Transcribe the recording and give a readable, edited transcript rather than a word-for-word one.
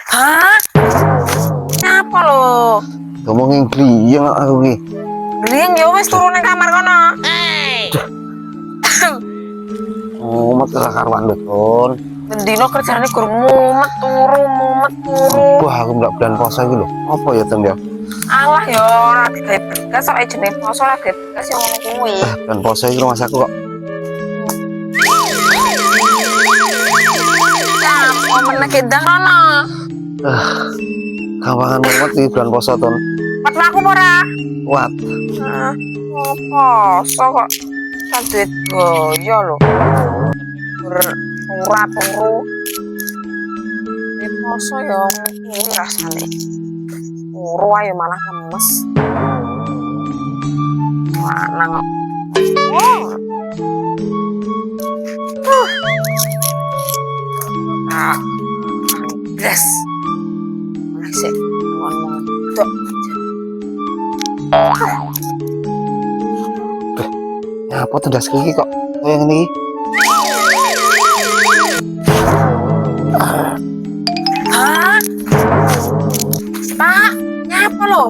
Hah? Apa lo? Ngomongin gliyeng aku ki. Gliyeng ya wis turun ning kamar kono. Mumet ora karuan lho, Ton. Bendino kerjane gur mumet turu. Wah, aku ndak bulan puasa iki lho. Apa ya, Ton ya? Alah ya ora digawe bekas kok jenenge poso ora digawe bekas ya ngono kuwi. Bulan puasa iki rumah aku kok. Apa meneh kendang rono? Kawangan mumet iki bulan puasa, Ton. Pat aku ora. Kuat. Ah, poso kok kan duit goyo lho. Ora turu. Ini poso ya kuwi rasane. Turu ayo malah lemes. Lanang kok. Gas. Masih ngomong tok. Apa tuh das iki kok kayak ngene iki? Hah? Pak, nyapa lo?